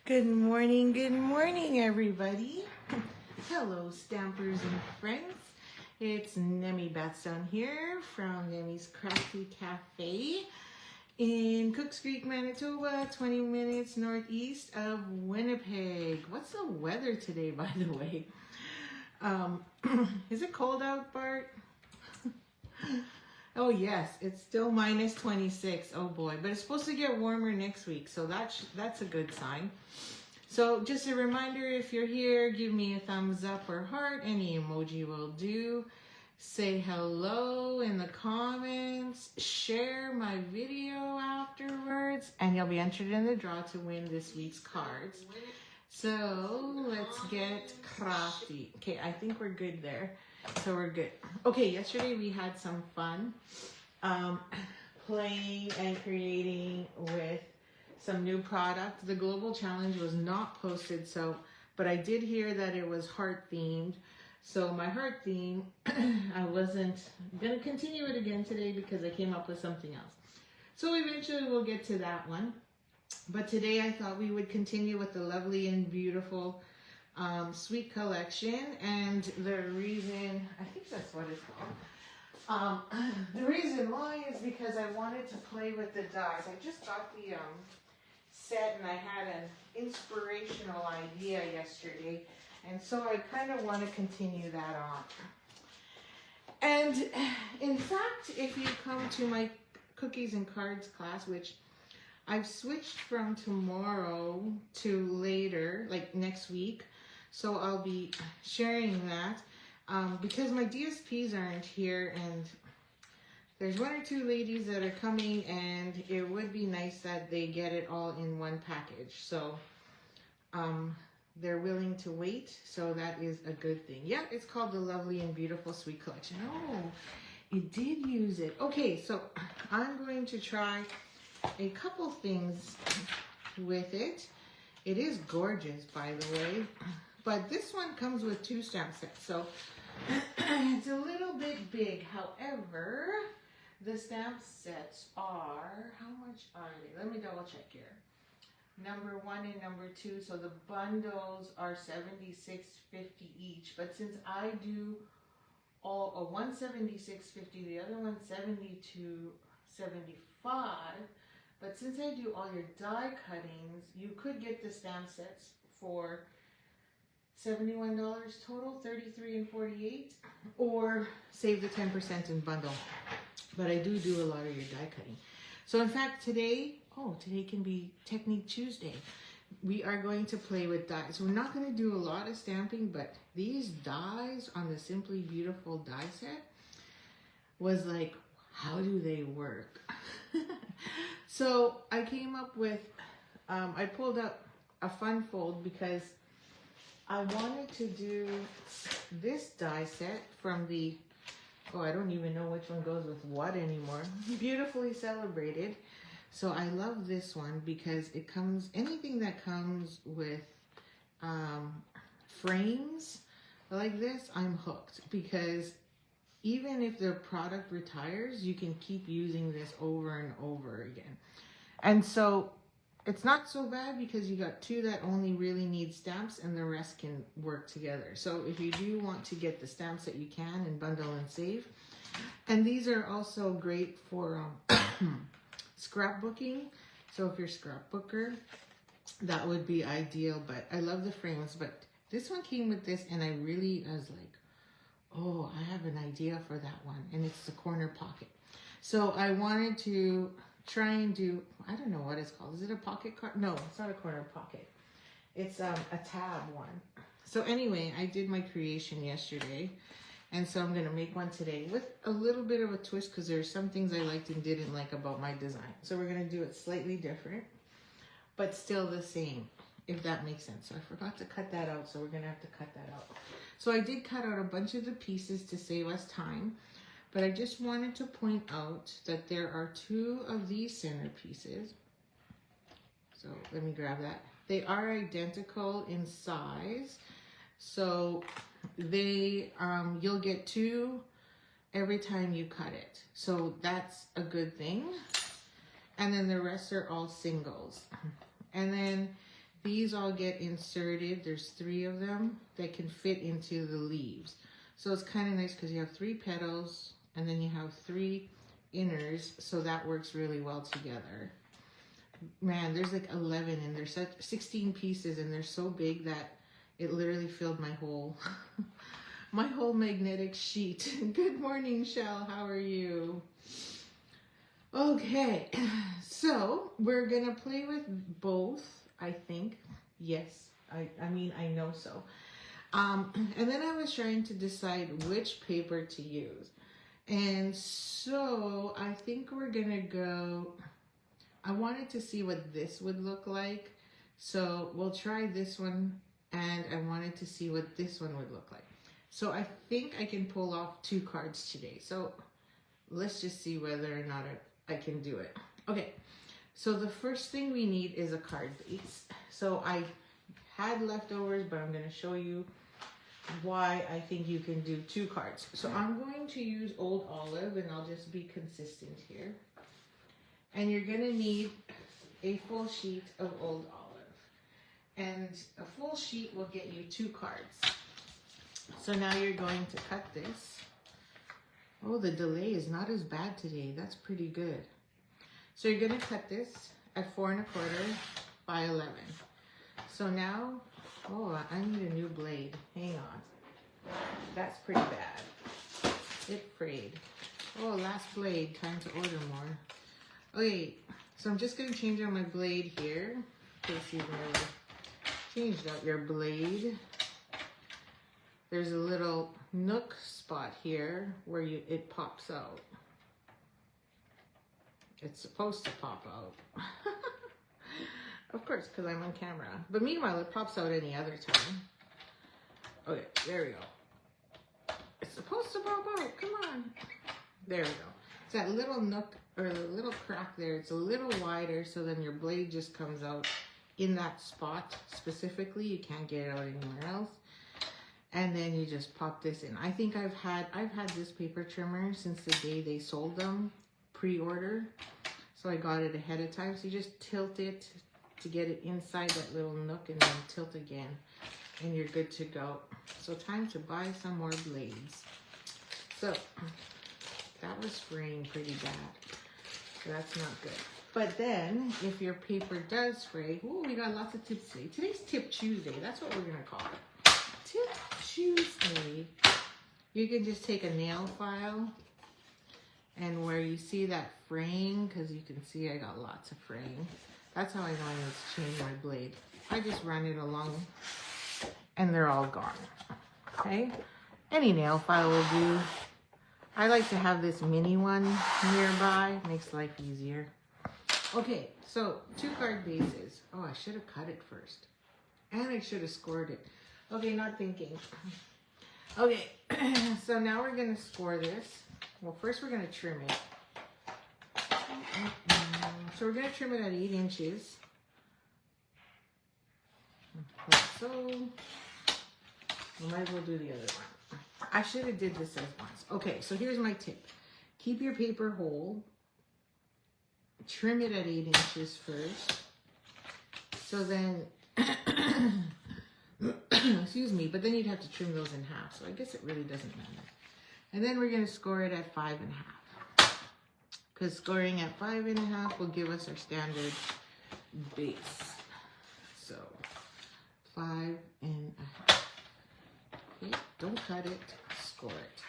good morning, everybody. Hello, Stampers and friends. It's Nemi Batstone here from Nemi's Crafty Cafe in Cooks Creek, Manitoba, 20 minutes northeast of Winnipeg. What's the weather today, by the way? Is it cold out, Bart? Oh yes, it's still minus 26. Oh boy, but it's supposed to get warmer next week, so that's a good sign. So just a reminder, if you're here, give me a thumbs up or heart. Any emoji will do. Say hello in the comments. Share my video afterwards, and you'll be entered in the draw to win this week's cards. So let's get crafty. Okay, I think we're good there. So we're good. Okay, yesterday we had some fun playing and creating with some new product. The global challenge was not posted, but I did hear that it was heart themed. So my heart theme, I wasn't gonna continue it again today because I came up with something else. So eventually we'll get to that one. But today I thought we would continue with the lovely and beautiful sweet collection, and the reason, I think that's what it's called. The reason why is because I wanted to play with the dies. I just got the set and I had an inspirational idea yesterday, and so I kind of want to continue that on. And in fact, if you come to my cookies and cards class, which I've switched from tomorrow to later, like next week, so I'll be sharing that because my DSPs aren't here, and there's one or two ladies that are coming, and it would be nice that they get it all in one package. So they're willing to wait, so that is a good thing. Yeah, it's called the Lovely and Beautiful Sweet Collection. Oh, it did use it. Okay, so I'm going to try a couple things with it. It is gorgeous, by the way. But this one comes with 2 stamp sets, so it's a little bit big. However, the stamp sets are, how much are they? Let me double check here. Number 1 and number 2, so the bundles are $76.50 each. But since I do all, one $76.50, the other one $72.75. But since I do all your die cuttings, you could get the stamp sets for $71 total, $33.48, or save the 10% in bundle. But I do a lot of your die cutting. So in fact today can be Technique Tuesday. We are going to play with dies. So we're not going to do a lot of stamping, but these dies on the Simply Beautiful die set was like, how do they work? So I came up with, I pulled up a fun fold because I wanted to do this die set from the, I don't even know which one goes with what anymore. Beautifully Celebrated. So I love this one because it comes, anything that comes with frames like this, I'm hooked, because even if the product retires, you can keep using this over and over again. And so it's not so bad because you got 2 that only really need stamps and the rest can work together. So if you do want to get the stamps that you can and bundle and save. And these are also great for scrapbooking. So if you're a scrapbooker, that would be ideal. But I love the frames. But this one came with this, and I was like, oh, I have an idea for that one. And it's the corner pocket. So I wanted to try and do, I don't know what it's called. Is it a pocket card? No, it's not a corner pocket. It's a tab one. So anyway, I did my creation yesterday, and so I'm going to make one today with a little bit of a twist because there's some things I liked and didn't like about my design. So we're going to do it slightly different, but still the same, if that makes sense. So I forgot to cut that out, so we're going to have to cut that out. So I did cut out a bunch of the pieces to save us time. But I just wanted to point out that there are 2 of these center pieces. So let me grab that. They are identical in size. So they, you'll get 2 every time you cut it. So that's a good thing. And then the rest are all singles. And then these all get inserted. There's 3 of them that can fit into the leaves. So it's kind of nice because you have 3 petals and then you have 3 inners. So that works really well together. Man, there's like 11 and there's 16 pieces and they're so big that it literally filled my whole my whole magnetic sheet. Good morning, Shell. How are you? Okay, so we're gonna play with both, I think. Yes, I mean, I know so. And then I was trying to decide which paper to use. And so I think we're gonna go, I wanted to see what this would look like. So we'll try this one and I wanted to see what this one would look like. So I think I can pull off 2 cards today. So let's just see whether or not I can do it. Okay, so the first thing we need is a card base. So I had leftovers, but I'm gonna show you why I think you can do 2 cards. So I'm going to use Old Olive and I'll just be consistent here. And you're gonna need a full sheet of Old Olive. And a full sheet will get you 2 cards. So now you're going to cut this. Oh, the delay is not as bad today. That's pretty good. So you're gonna cut this at 4 1/4 by 11. So now, oh, I need a new blade. Hang on. That's pretty bad. It frayed. Oh, last blade. Time to order more. Okay, so I'm just gonna change out my blade here. In case you've never changed out your blade. There's a little nook spot here where it pops out. It's supposed to pop out. Of course, because I'm on camera. But meanwhile, it pops out any other time. Okay, there we go. It's supposed to pop out. Come on. There we go. It's that little nook or the little crack there. It's a little wider, so then your blade just comes out in that spot specifically. You can't get it out anywhere else. And then you just pop this in. I think I've had this paper trimmer since the day they sold them, pre-order. So I got it ahead of time. So you just tilt it to get it inside that little nook and then tilt again. And you're good to go. So time to buy some more blades. So that was fraying pretty bad. So that's not good. But then if your paper does fray, ooh, we got lots of tips today. Today's Tip Tuesday. That's what we're gonna call it. Tip Tuesday. You can just take a nail file and where you see that fraying, because you can see I got lots of fraying. That's how I know I need to change my blade. I just run it along and they're all gone. Okay? Any nail file will do. I like to have this mini one nearby. Makes life easier. Okay, so 2 card bases. Oh, I should have cut it first. And I should have scored it. Okay, not thinking. Okay, so now we're going to score this. Well, first we're going to trim it. So we're going to trim it at 8 inches. Like so. We might as well do the other one. I should have did this as once. Okay, so here's my tip. Keep your paper whole. Trim it at 8 inches first. So then, excuse me, but then you'd have to trim those in half. So I guess it really doesn't matter. And then we're going to score it at 5 1/2. Because scoring at 5 1/2 will give us our standard base. So 5 1/2. Okay, don't cut it, score it.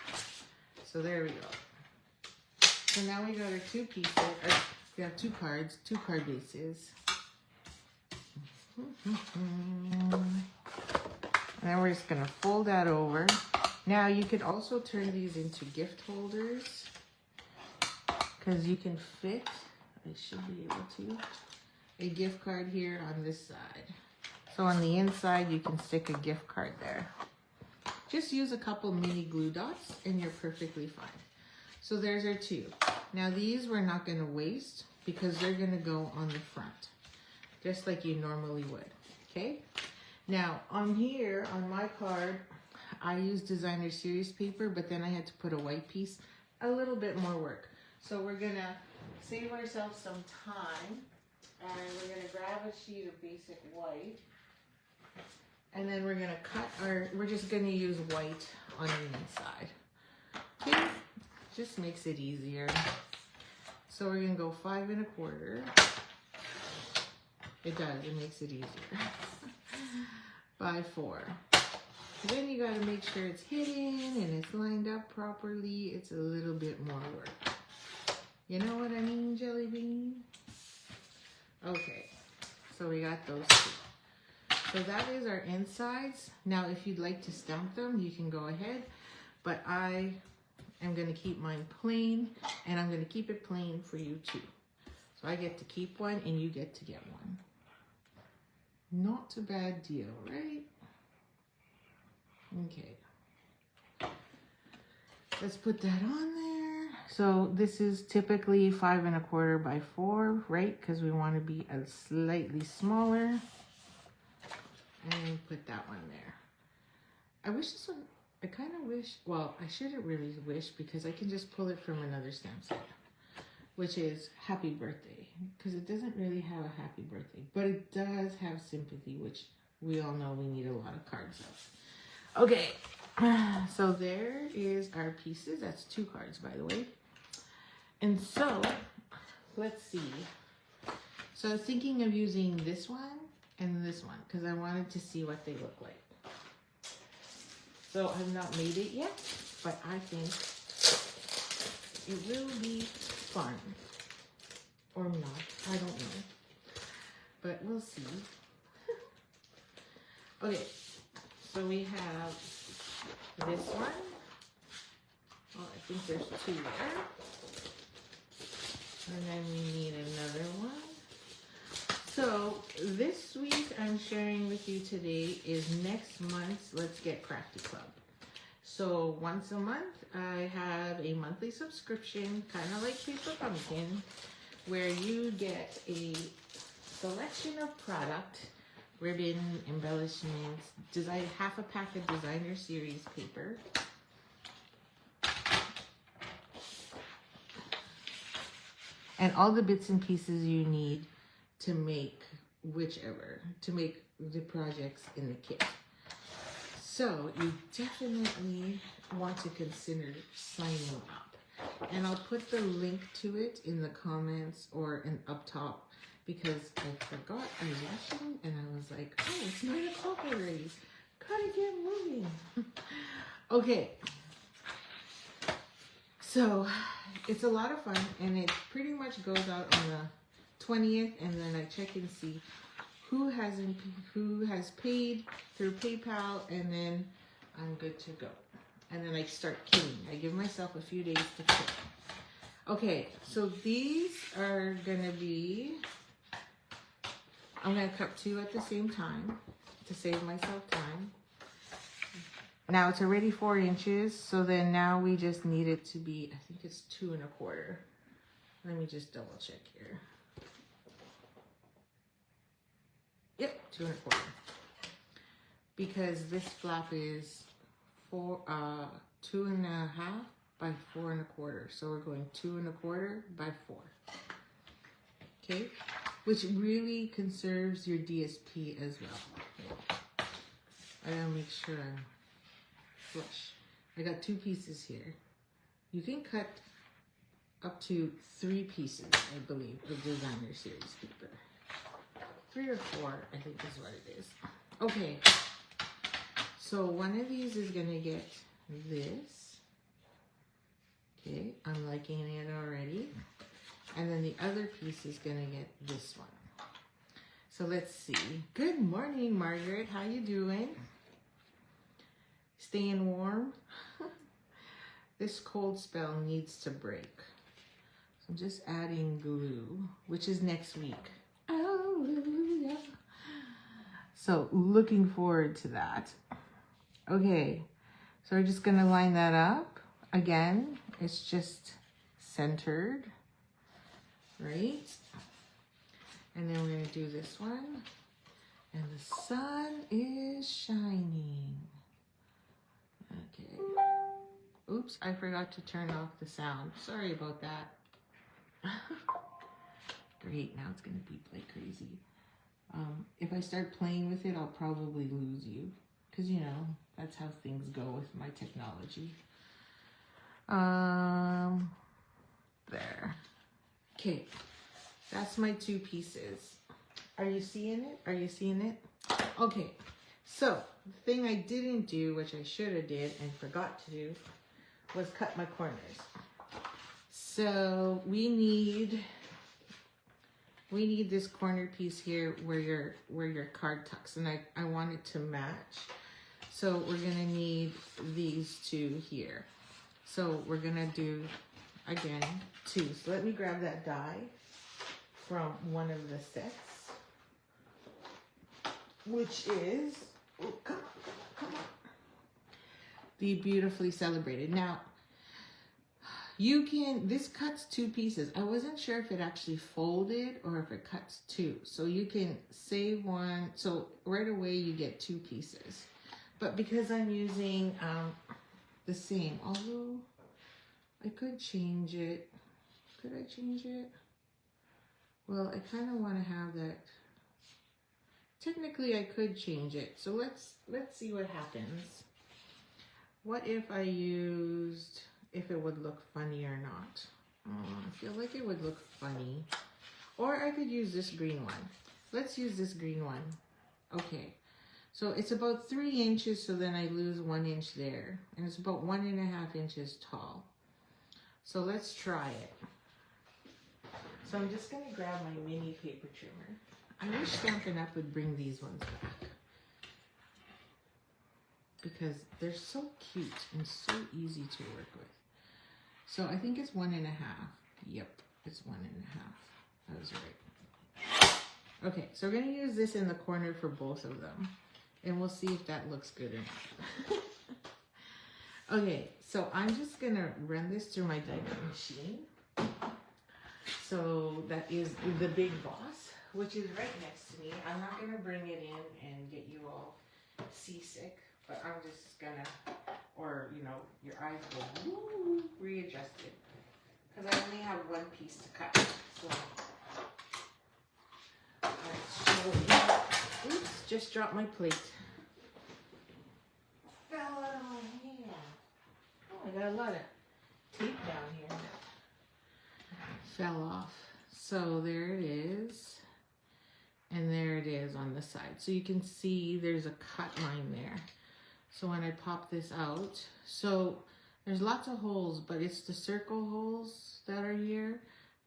So there we go. So now we got our 2 pieces. We have 2 cards, 2 card bases. And then we're just going to fold that over. Now you could also turn these into gift holders because you can fit, I should be able to, a gift card here on this side. So on the inside you can stick a gift card there. Just use a couple mini glue dots and you're perfectly fine. So there's our 2. Now these we're not going to waste because they're going to go on the front, just like you normally would, okay? Now on here, on my card, I used designer series paper, but then I had to put a white piece, a little bit more work. So we're going to save ourselves some time And we're going to grab a sheet of basic white. And then we're going to cut we're just going to use white on the inside. Okay, just makes it easier. So we're going to go 5 1/4. It does, it makes it easier. By 4. Then you got to make sure it's hidden and it's lined up properly. It's a little bit more work. You know what I mean, Jelly Bean? Okay, so we got those two. So that is our insides. Now, if you'd like to stamp them, you can go ahead. But I am going to keep mine plain, and I'm going to keep it plain for you too. So I get to keep one, and you get to get one. Not a bad deal, right? Okay. Let's put that on there. So this is typically 5 1/4 by 4, right? Because we want to be a slightly smaller. And put that one there. I wish this one, I kind of wish, well, I shouldn't really wish because I can just pull it from another stamp set, which is Happy Birthday, because it doesn't really have a happy birthday, but it does have sympathy, which we all know we need a lot of cards of. Okay, so there is our pieces. That's 2 cards, by the way. And so, let's see. So I was thinking of using this one and this one because I wanted to see what they look like. So I've not made it yet, but I think it will be fun. Or not, I don't know. But we'll see. Okay, so we have this one. Oh, I think there's 2 there. And then we need another one. So this week I'm sharing with you today is next month's Let's Get Crafty Club. So once a month I have a monthly subscription, kind of like Paper Pumpkin, where you get a selection of product, ribbon, embellishments, design, half a pack of designer series paper. And all the bits and pieces you need to make to make the projects in the kit. So you definitely want to consider signing up. And I'll put the link to it in the comments or up top because I forgot I was rushing and I was like, oh, it's 9 o'clock already. Gotta get moving. Okay. So it's a lot of fun and it pretty much goes out on the 20th, and then I check and see who has paid through PayPal, and then I'm good to go. And then I start kitting. I give myself a few days to kit. Okay, so these are gonna be, I'm gonna cut 2 at the same time to save myself time. Now it's already 4 inches, so then now we just need it to be, I think it's 2 1/4. Let me just double check here. Yep, 2 1/4. Because this flap is 2 1/2 by 4 1/4. So we're going 2 1/4 by 4. Okay, which really conserves your DSP as well. I gotta make sure I'm flush. I got 2 pieces here. You can cut up to 3 pieces, I believe, of designer series paper. 3 or 4, I think is what it is. Okay, so one of these is gonna get this. Okay, I'm liking it already. And then the other piece is gonna get this one. So let's see. Good morning, Margaret. How you doing? Staying warm? This cold spell needs to break. So I'm just adding glue, which is next week. Hallelujah. So looking forward to that. Okay, so we're just gonna line that up. Again, it's just centered, right? And then we're gonna do this one. And the sun is shining. Okay. Oops, I forgot to turn off the sound. Sorry about that. Great, now it's gonna beep like crazy. If I start playing with it, I'll probably lose you. Because, you know, that's how things go with my technology. There. Okay, that's my 2 pieces. Are you seeing it? Are you seeing it? Okay, so the thing I didn't do, which I should have did and forgot to do, was cut my corners. So we need this corner piece here where your card tucks, and I want it to match. So we're gonna need these 2 here. So we're gonna do, again, 2. So let me grab that die from one of the sets, which is, oh, come on. The Beautifully Celebrated. Now, this cuts 2 pieces. I wasn't sure if it actually folded or if it cuts 2. So you can save one. So right away you get 2 pieces. But because I'm using the same, although I could change it. Could I change it? Well, I kind of want to have that. Technically I could change it. So let's see what happens. What if I used, if it would look funny or not? I feel like it would look funny. Or I could use this green one. Let's use this green one. Okay. So it's about 3 inches, so then I lose 1 inch there. And it's about 1.5 inches tall. So let's try it. So I'm just going to grab my mini paper trimmer. I wish Stampin' Up! Would bring these ones back, because they're so cute and so easy to work with. So I think it's 1.5. Yep, it's 1.5. That was right. Okay, so we're going to use this in the corner for both of them. And we'll see if that looks good or not. Okay, so I'm just going to run this through my die cut machine. So that is the Big Boss, which is right next to me. I'm not going to bring it in and get you all seasick, but I'm just going to, or, you know, your eyes will readjust it. Because I only have 1 piece to cut. So let's show you. Oops, just dropped my plate. Fell out of my hand. Oh, I got a lot of tape down here. Fell off. So there it is. And there it is on the side. So you can see there's a cut line there. So when I pop this out, so there's lots of holes, but it's the circle holes that are here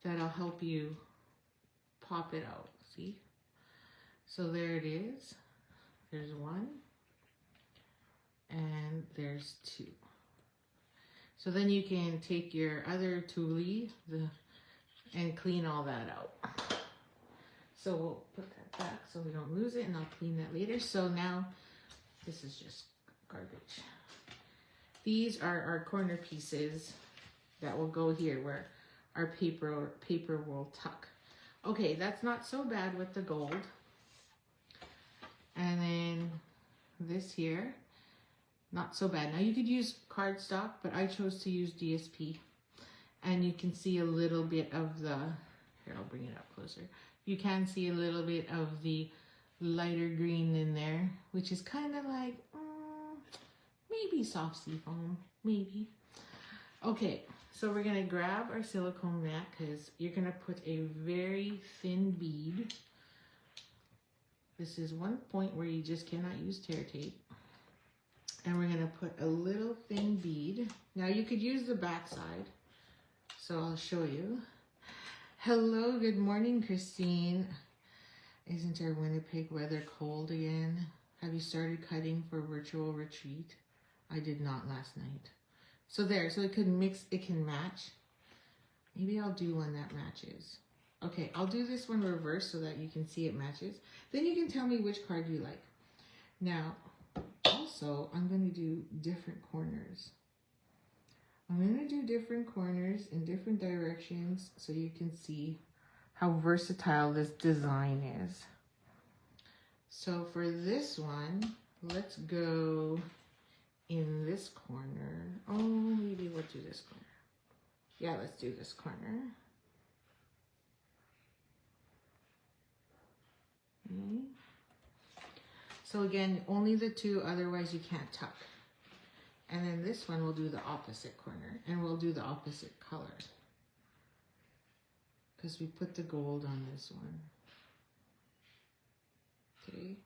that'll help you pop it out. See? So there it is. There's 1. And there's 2. So then you can take your other toolie and clean all that out. So we'll put that back so we don't lose it, and I'll clean that later. So now this is just garbage. These are our corner pieces that will go here where our paper will tuck. Okay, that's not so bad with the gold. And then this here, not so bad. Now you could use cardstock, but I chose to use DSP. And you can see a little bit of the, here, I'll bring it up closer. You can see a little bit of the lighter green in there, which is kind of like, maybe soft seafoam, maybe. Okay, so we're gonna grab our silicone mat because you're gonna put a very thin bead. This is one point where you just cannot use tear tape. And we're gonna put a little thin bead. Now you could use the back side, so I'll show you. Hello, good morning, Christine. Isn't our Winnipeg weather cold again? Have you started cutting for virtual retreat? I did not last night. So there, so it can mix, it can match. Maybe I'll do one that matches. Okay, I'll do this one reverse so that you can see it matches. Then you can tell me which card you like. Now, also, I'm going to do different corners. I'm going to do different corners in different directions so you can see how versatile this design is. So for this one, let's go in this corner. Oh, maybe we'll do this corner. Yeah, let's do this corner. Okay. So again, only the two, otherwise you can't tuck. And then this one we'll do the opposite corner, and we'll do the opposite color, because we put the gold on this one. Okay,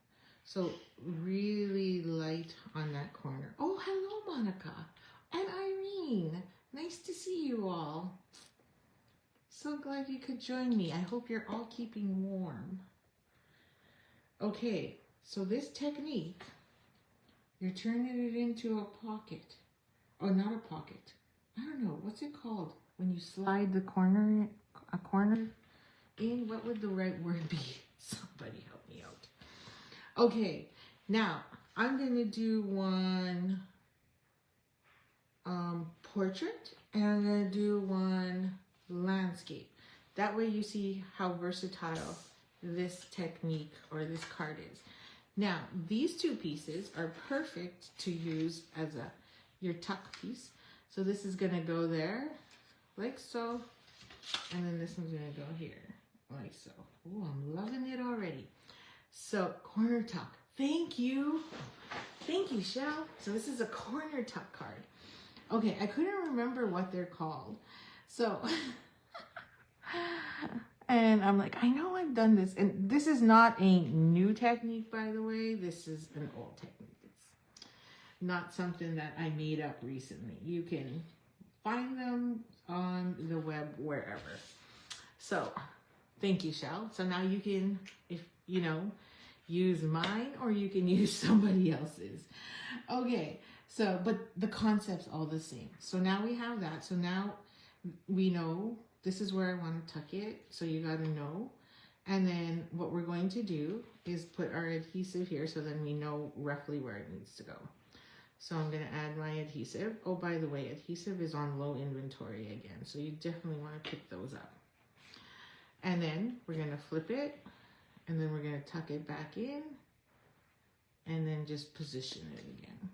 so really light on that corner. Oh, hello, Monica and Irene. Nice to see you all. So glad you could join me. I hope you're all keeping warm. Okay, so this technique, you're turning it into a pocket. Or not a pocket. I don't know, what's it called? When you slide the corner, a corner in, what would the right word be? Somebody help me out. Okay, now I'm gonna do one portrait, and I'm gonna do one landscape. That way you see how versatile this technique or this card is. Now, these two pieces are perfect to use as your tuck piece. So this is gonna go there, like so, and then this one's gonna go here, like so. Oh, I'm loving it already. So, corner tuck. Thank you. Thank you, Shell. So this is a corner tuck card. Okay, I couldn't remember what they're called. So, and I'm like, I know I've done this. And this is not a new technique, by the way. This is an old technique. It's not something that I made up recently. You can find them on the web, wherever. So, thank you, Shell. So now you can, if you know, use mine, or you can use somebody else's. Okay, so, but the concept's all the same. So now we have that. So now we know this is where I want to tuck it. So you got to know. And then what we're going to do is put our adhesive here, so then we know roughly where it needs to go. So I'm going to add my adhesive. Oh, by the way, adhesive is on low inventory again. So you definitely want to pick those up. And then we're going to flip it. And then we're going to tuck it back in, and then just position it again.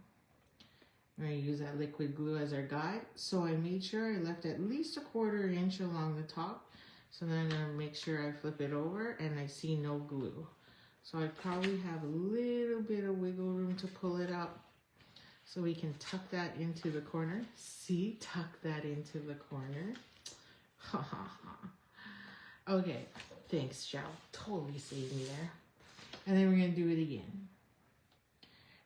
We're going to use that liquid glue as our guide. So I made sure I left at least 1/4 inch along the top. So then I'm going to make sure I flip it over and I see no glue. So I probably have a little bit of wiggle room to pull it up. So we can tuck that into the corner. See, tuck that into the corner. Ha ha ha. Okay. Thanks, Shell. Totally saved me there. And then we're going to do it again.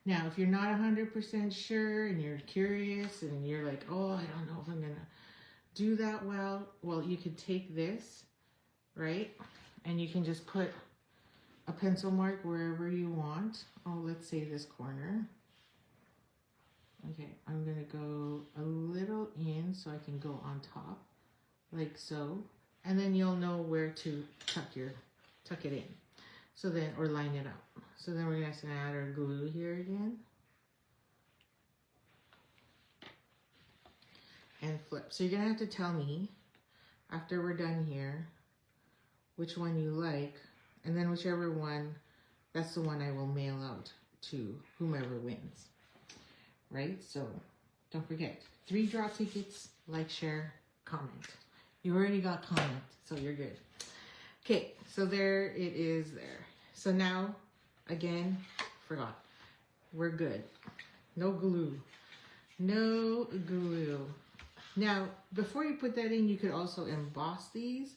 Now, if you're not 100% sure and you're curious and you're like, oh, I don't know if I'm going to do that well, you could take this, right? And you can just put a pencil mark wherever you want. Oh, let's say this corner. Okay, I'm going to go a little in so I can go on top, like so. And then you'll know where to tuck it in. So then, or line it up. So then we're gonna have to add our glue here again. And flip. So you're gonna have to tell me, after we're done here, which one you like. And then whichever one, that's the one I will mail out to whomever wins. Right? So don't forget, 3 draw tickets, like, share, comment. You already got comment, so you're good. Okay, so there it is there. So now, again, forgot. We're good. No glue. No glue. Now, before you put that in, you could also emboss these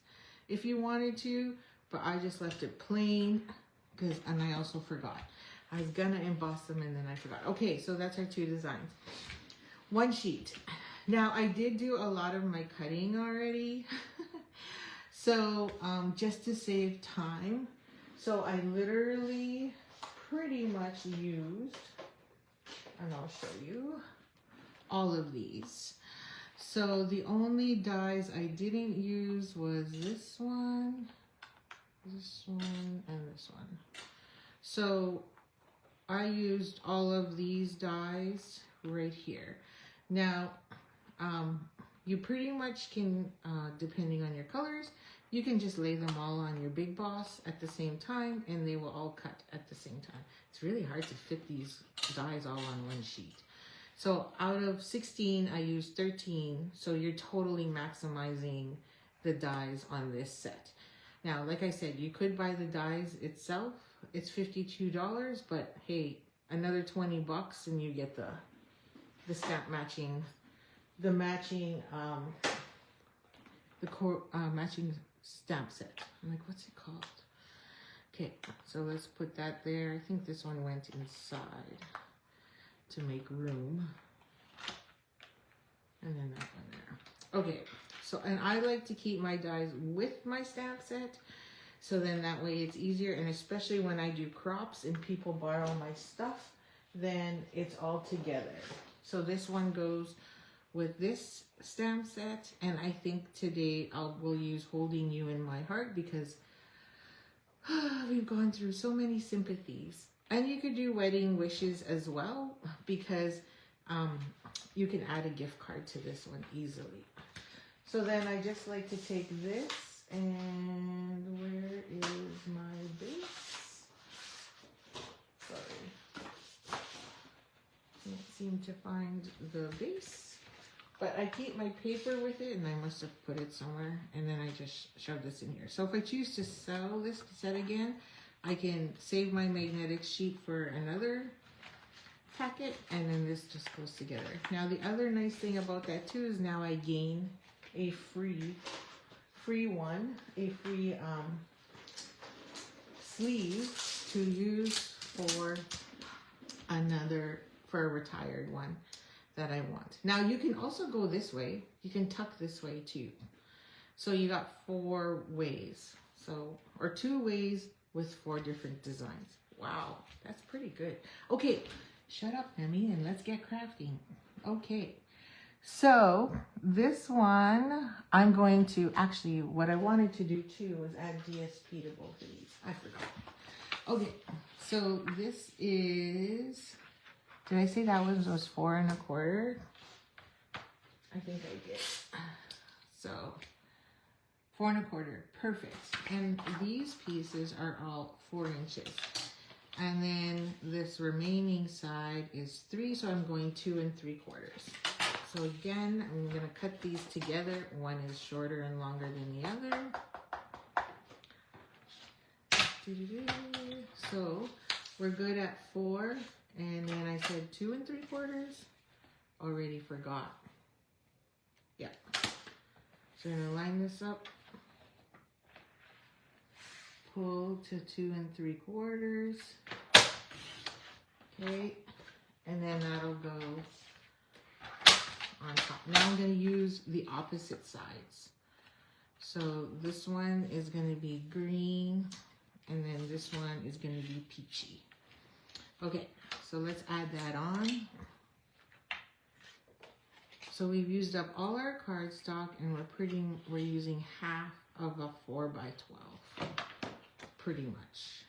if you wanted to, but I just left it plain and I also forgot. I was gonna emboss them and then I forgot. Okay, so that's our 2 designs. 1 sheet. Now, I did do a lot of my cutting already, so just to save time, so I literally pretty much used, and I'll show you, all of these. So the only dies I didn't use was this one, and this one. So I used all of these dies right here. Now, you pretty much can, depending on your colors, you can just lay them all on your Big Boss at the same time and they will all cut at the same time. It's really hard to fit these dies all on 1 sheet. So out of 16, I used 13. So you're totally maximizing the dies on this set. Now, like I said, you could buy the dies itself it's $52, but hey, another 20 bucks and you get the stamp matching, the matching, matching stamp set. I'm like, what's it called? Okay, so let's put that there. I think this one went inside to make room. And then that one there. Okay, so, and I like to keep my dies with my stamp set. So then that way it's easier. And especially when I do crops and people borrow my stuff, then it's all together. So this one goes with this stamp set. And I think today we'll use Holding You in My Heart because we've gone through so many sympathies. And you could do Wedding Wishes as well because you can add a gift card to this one easily. So then I just like to take this, and where is my base? Sorry. Can't seem to find the base. But I keep my paper with it, and I must have put it somewhere, and then I just shove this in here. So if I choose to sell this set again, I can save my magnetic sheet for another packet, and then this just goes together. Now the other nice thing about that too is now I gain a free sleeve to use for a retired one that I want. Now you can also go this way. You can tuck this way too. So you got 4 ways. So, or 2 ways with 4 different designs. Wow, that's pretty good. Okay, shut up, Nemi, and let's get crafting. Okay, so this one, I'm going to, actually, what I wanted to do too was add DSP to both of these. I forgot. Okay, so this is, did I say that one was 4 1/4? I think I did. So 4 1/4, perfect. And these pieces are all 4 inches. And then this remaining side is 3, so I'm going 2 3/4. So again, I'm gonna cut these together. One is shorter and longer than the other. So we're good at 4, and then I said 2 3/4. Already forgot. Yeah. So I'm gonna line this up. Pull to 2 3/4. Okay, and then that'll go on top. Now I'm going to use the opposite sides. So this one is going to be green, and then this one is going to be peachy. Okay, so let's add that on. So we've used up all our cardstock, and we're using half of a 4x12, pretty much.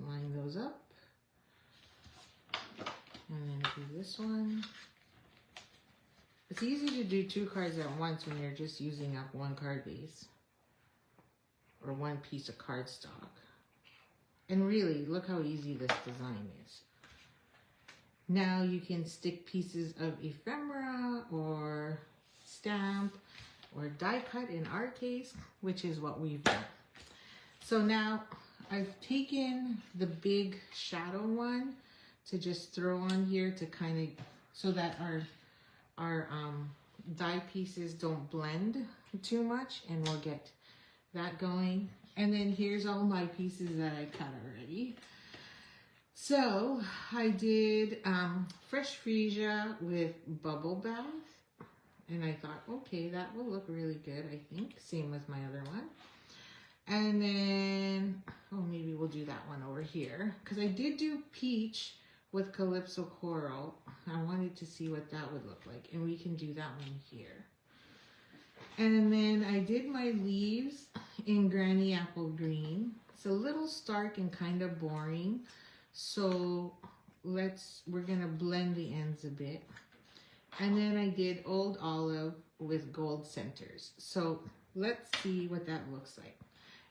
Line those up, and then do this one. It's easy to do 2 cards at once when you're just using up 1 card base or 1 piece of cardstock. And really, look how easy this design is. Now you can stick pieces of ephemera or stamp or die cut in our case, which is what we've done. So now I've taken the big shadow one to just throw on here to kind of, so that our die pieces don't blend too much, and we'll get that going. And then here's all my pieces that I cut already. So I did fresh freesia with bubble bath, and I thought, okay, that will look really good, I think. Same with my other one. And then, oh, maybe we'll do that one over here. Because I did do peach with Calypso Coral. I wanted to see what that would look like. And we can do that one here. And then I did my leaves in Granny Apple Green. It's a little stark and kind of boring. So we're going to blend the ends a bit. And then I did Old Olive with gold centers. So let's see what that looks like.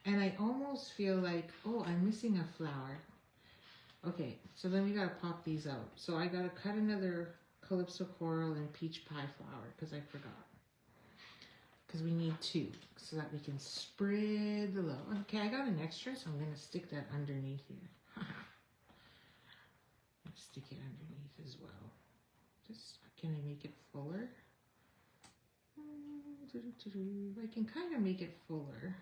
And I almost feel like, oh, I'm missing a flower. Okay, so then we gotta pop these out. So I gotta cut another Calypso Coral and Peach Pie flower because I forgot. because we need 2 so that we can spread the love. Okay, I got an extra, so I'm going to stick that underneath here. Stick it underneath as well. Just, can I make it fuller? I can kind of make it fuller.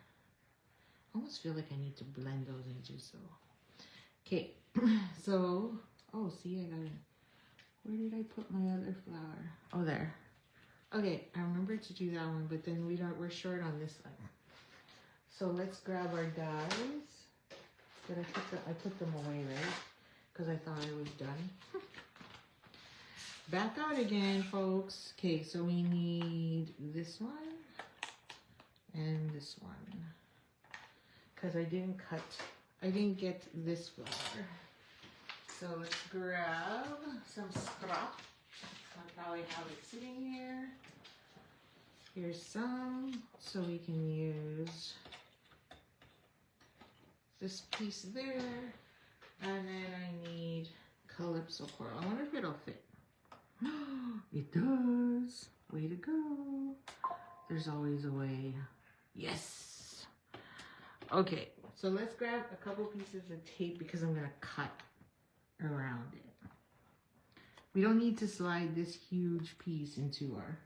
I almost feel like I need to blend those edges though. Okay, so, oh, see, I got it. Where did I put my other flower? Oh, there. Okay, I remember to do that one, but then we're short on this one. So let's grab our dies. But I put them away, right? Because I thought I was done. Back out again, folks. Okay, so we need this one and this one. Because I didn't get this flower. So let's grab some scrap. I'll probably have it sitting here. Here's some, so we can use this piece there. And then I need Calypso coral. I wonder if it'll fit. It does. Way to go. There's always a way. Yes. Okay, so let's grab a couple pieces of tape because I'm going to cut around it. We don't need to slide this huge piece into our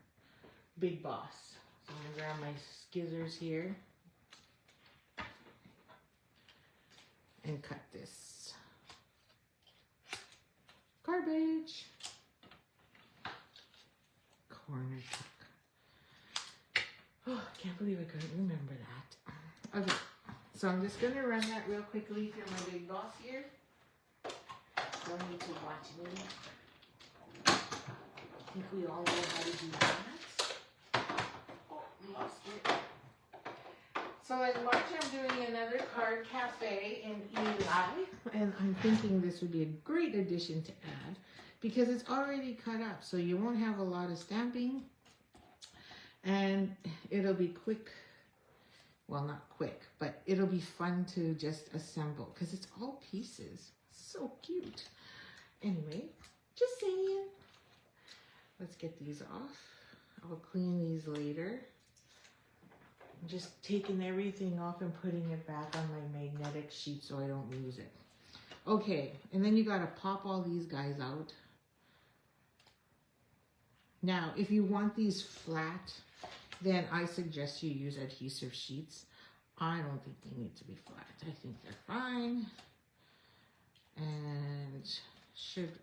big boss. So I'm going to grab my scissors here and cut this. Garbage. Corner tuck. Oh, I can't believe I couldn't remember that. Okay, so I'm just going to run that real quickly through my big boss here. Don't need to watch me. I think we all know how to do that. Oh, lost it. So in March I'm doing another card cafe in Eli, and I'm thinking this would be a great addition to add because it's already cut up, so you won't have a lot of stamping, and it'll be quick. Well, not quick, but it'll be fun to just assemble because it's all pieces. So cute. Anyway, just saying. Let's get these off. I'll clean these later. I'm just taking everything off and putting it back on my magnetic sheet so I don't lose it. Okay, and then you gotta pop all these guys out. Now, if you want these flat, then I suggest you use adhesive sheets. I don't think they need to be flat. I think they're fine. And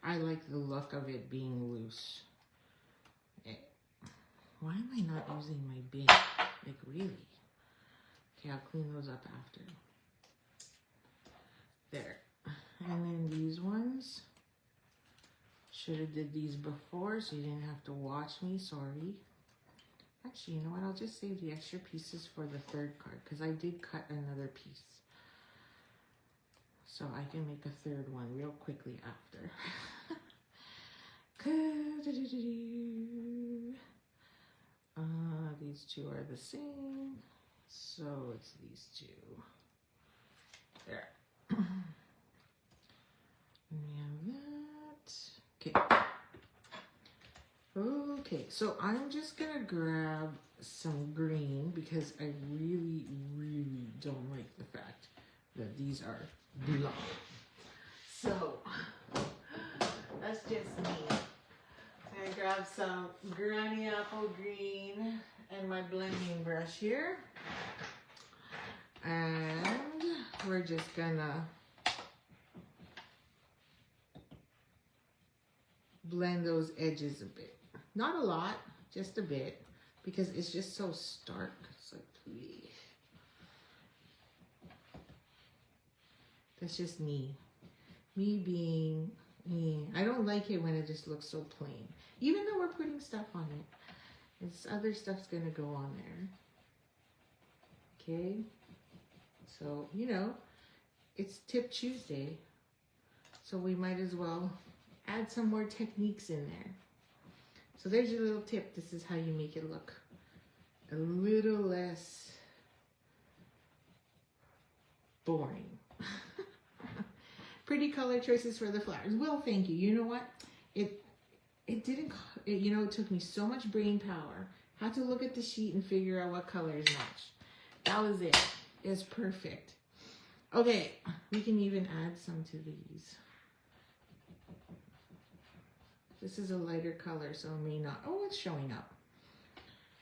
I like the look of it being loose. Why am I not using my bin? Like, really? Okay, I'll clean those up after. There. And then these ones. Should have did these before so you didn't have to watch me. Sorry. Actually, you know what? I'll just save the extra pieces for the third card because I did cut another piece. So I can make a third one real quickly after. These two are the same. So it's these two. There. And we have that. Okay. Okay, so I'm just gonna grab some green because I really, really don't like the fact that these are blonde. So that's just me. I grab some Granny Apple Green and my blending brush here. And we're just gonna blend those edges a bit. Not a lot, just a bit, because it's just so stark. It's like, please. That's just me. Me being me. I don't like it when it just looks so plain. Even though we're putting stuff on it. It's other stuff's gonna go on there. Okay? So, you know, it's Tip Tuesday. So we might as well add some more techniques in there. So there's your little tip. This is how you make it look a little less boring. Pretty color choices for the flowers. Well, thank you. You know what? It took me so much brain power Had to look at the sheet and figure out what colors match. That was it. It's perfect. Okay, we can even add some to these. This is a lighter color, so it may not. Oh, it's showing up.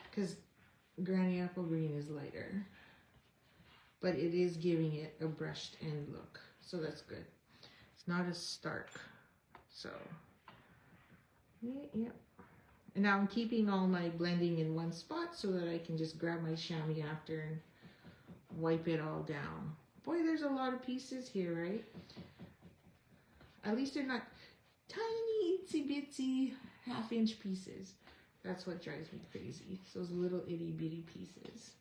Because Granny Apple Green is lighter. But it is giving it a brushed end look. So that's good. It's not as stark. So, yeah. And now I'm keeping all my blending in one spot so that I can just grab my chamois after and wipe it all down. Boy, there's a lot of pieces here, right? At least they're not tiny, itsy bitsy, half-inch pieces. That's what drives me crazy. Those little itty bitty pieces.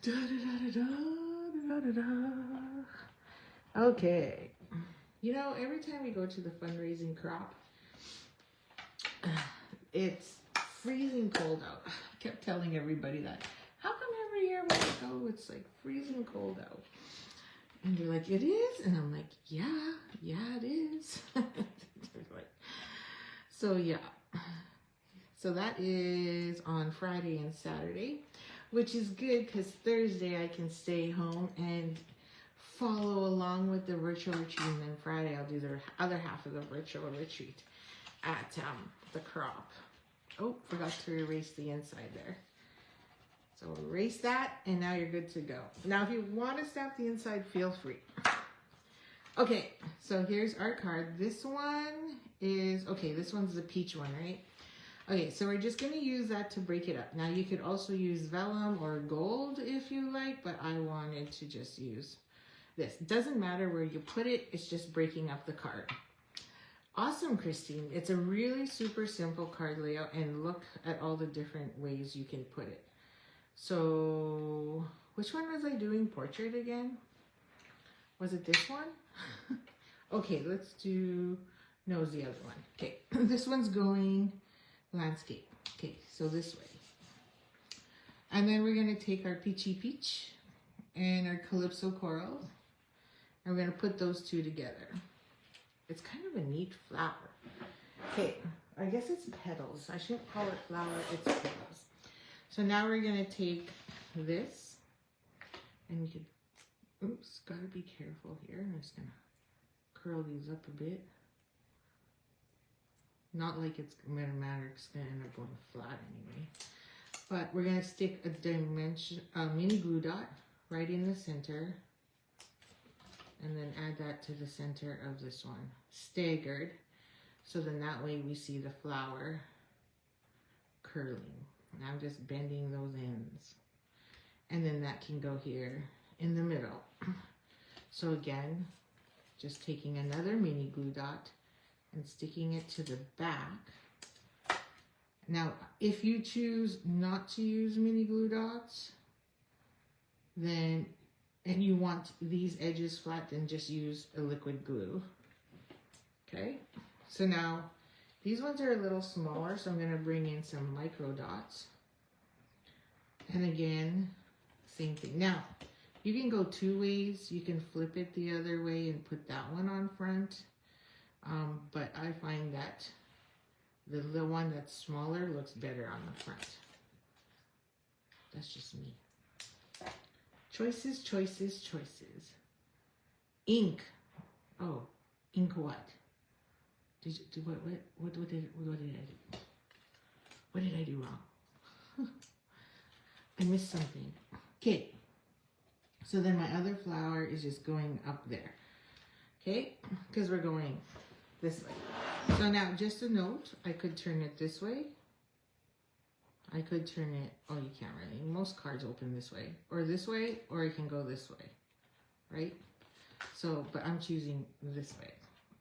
Da, da, da, da, da, da, da. Okay. You know, every time we go to the fundraising crop, it's freezing cold out. I kept telling everybody that. How come every year when I go, it's like freezing cold out? And they're like, it is? And I'm like, yeah, it is. Like, so yeah. So that is on Friday and Saturday, which is good because Thursday I can stay home and follow along with the virtual retreat. And then Friday I'll do the other half of the virtual retreat at the crop. Oh, forgot to erase the inside there. So erase that, and now you're good to go. Now, if you want to stamp the inside, feel free. Okay, so here's our card. This one is, okay, this one's the peach one, right? Okay, so we're just going to use that to break it up. Now, you could also use vellum or gold if you like, but I wanted to just use this. It doesn't matter where you put it, it's just breaking up the card. Awesome, Christine. It's a really super simple card layout, and look at all the different ways you can put it. So, which one was I doing portrait again? Was it this one? Okay, let's do, no, it's the other one. Okay, this one's going landscape. Okay, so this way. And then we're going to take our peachy peach and our calypso coral, and we're going to put those two together. It's kind of a neat flower. Okay, I guess it's petals. I shouldn't call it flower, it's petals. So now we're going to take this, and you could, oops, gotta be careful here. I'm just going to curl these up a bit. Not like it's going to matter, it's going to end up going flat anyway. But we're going to stick a mini glue dot right in the center, and then add that to the center of this one, staggered, so then that way we see the flower curling. And I'm just bending those ends. And then that can go here in the middle. So again, just taking another mini glue dot and sticking it to the back. Now, if you choose not to use mini glue dots, then, and you want these edges flat, then just use a liquid glue. Okay, so now these ones are a little smaller, so I'm going to bring in some micro dots. And again, same thing. Now, you can go two ways. You can flip it the other way and put that one on front. But I find that the one that's smaller looks better on the front. That's just me. Choices, choices, choices. Ink. Oh, ink what? Did you do what did I do? What did I do wrong? I missed something. Okay. So then my other flower is just going up there. Okay? Because we're going this way. So now just a note, I could turn it this way. I could turn it, oh, you can't really. Most cards open this way, or I can go this way, right? So, but I'm choosing this way.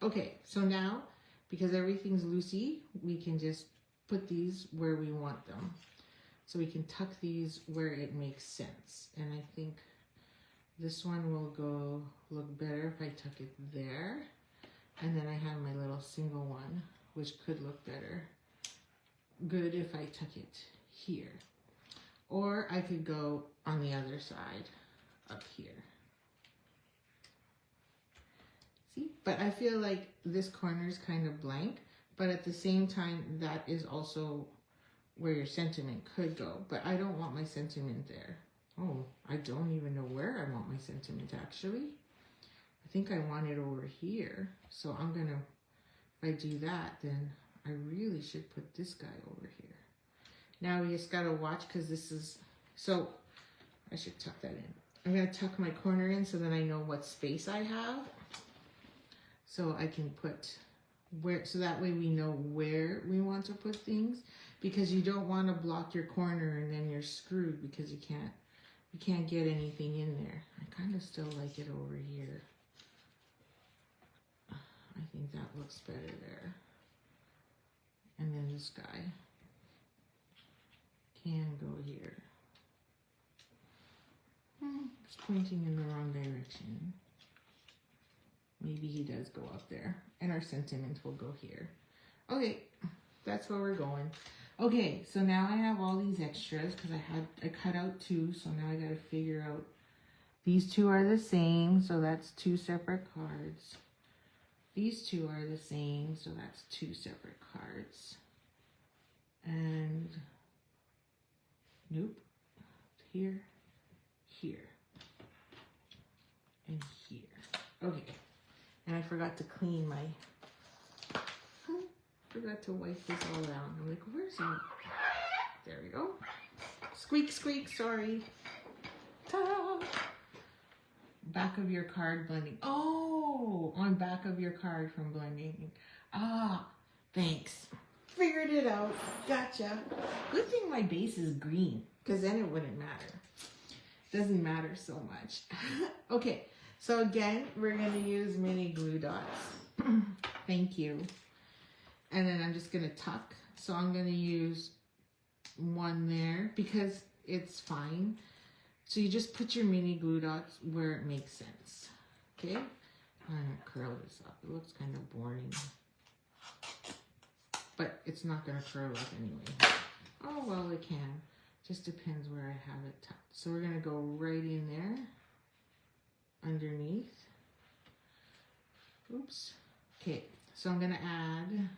Okay, so now, because everything's loosey, we can just put these where we want them. So we can tuck these where it makes sense. And I think this one will go look better if I tuck it there. And then I have my little single one, which could look better. Good if I tuck it here. Or I could go on the other side up here. See? But I feel like this corner is kind of blank, but at the same time, that is also where your sentiment could go, but I don't want my sentiment there. Oh, I don't even know where I want my sentiment actually. I think I want it over here. So I'm gonna, if I do that, then I really should put this guy over here. Now we just gotta watch because this is, so I should tuck that in. I'm gonna tuck my corner in so then I know what space I have. So I can put where, so that way we know where we want to put things, because you don't want to block your corner and then you're screwed because you can't get anything in there. I kind of still like it over here. I think that looks better there. And then this guy can go here. It's pointing in the wrong direction. Maybe he does go up there. And our sentiment will go here. Okay, that's where we're going. Okay, so now I have all these extras because I cut out 2, so now I gotta figure out, these 2 are the same, so that's 2 separate cards. These 2 are the same, so that's 2 separate cards. And nope, here, here, and here. Okay, and I forgot to clean my, forgot to wipe this all down. I'm like, where's it? There we go. Squeak, squeak, sorry. Ta-da! Back of your card blending. Oh, on back of your card from blending. Ah, thanks. Figured it out. Gotcha. Good thing my base is green, because then it wouldn't matter. Doesn't matter so much. Okay, so again, we're going to use mini glue dots. Thank you. And then I'm just going to tuck. So I'm going to use 1 there because it's fine. So you just put your mini glue dots where it makes sense. Okay? I'm going to curl this up. It looks kind of boring. But it's not going to curl up anyway. Oh, well, it can. Just depends where I have it tucked. So we're going to go right in there. Underneath. Oops. Okay. So I'm going to add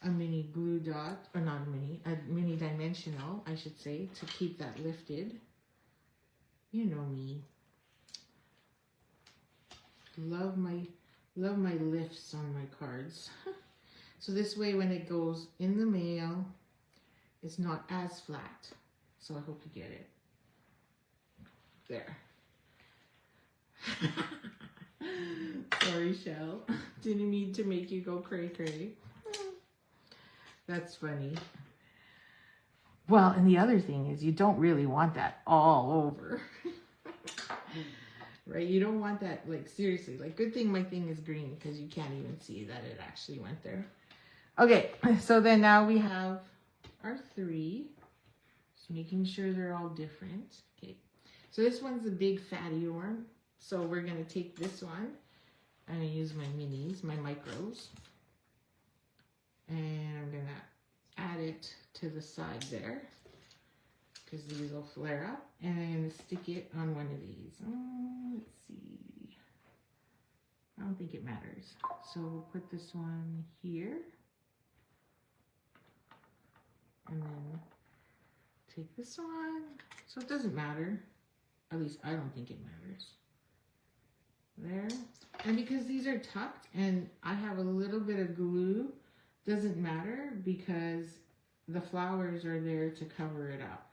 a mini glue dot, or not a mini dimensional, I should say, to keep that lifted. You know me. Love my lifts on my cards. So this way when it goes in the mail, it's not as flat. So I hope you get it. There. Sorry, Shell. Didn't mean to make you go cray cray. That's funny. Well, and the other thing is you don't really want that all over. Right? You don't want that, like, seriously. Like, good thing my thing is green because you can't even see that it actually went there. Okay, so then now we have our 3. Just making sure they're all different. Okay, so this one's the big fatty one. So we're going to take this one. I'm going to use my minis, my micros. And I'm going to add it to the side there, because these will flare up. And I'm going to stick it on one of these. Let's see. I don't think it matters. So we'll put this one here. And then take this one. So it doesn't matter. At least I don't think it matters. There. And because these are tucked and I have a little bit of glue, doesn't matter because the flowers are there to cover it up.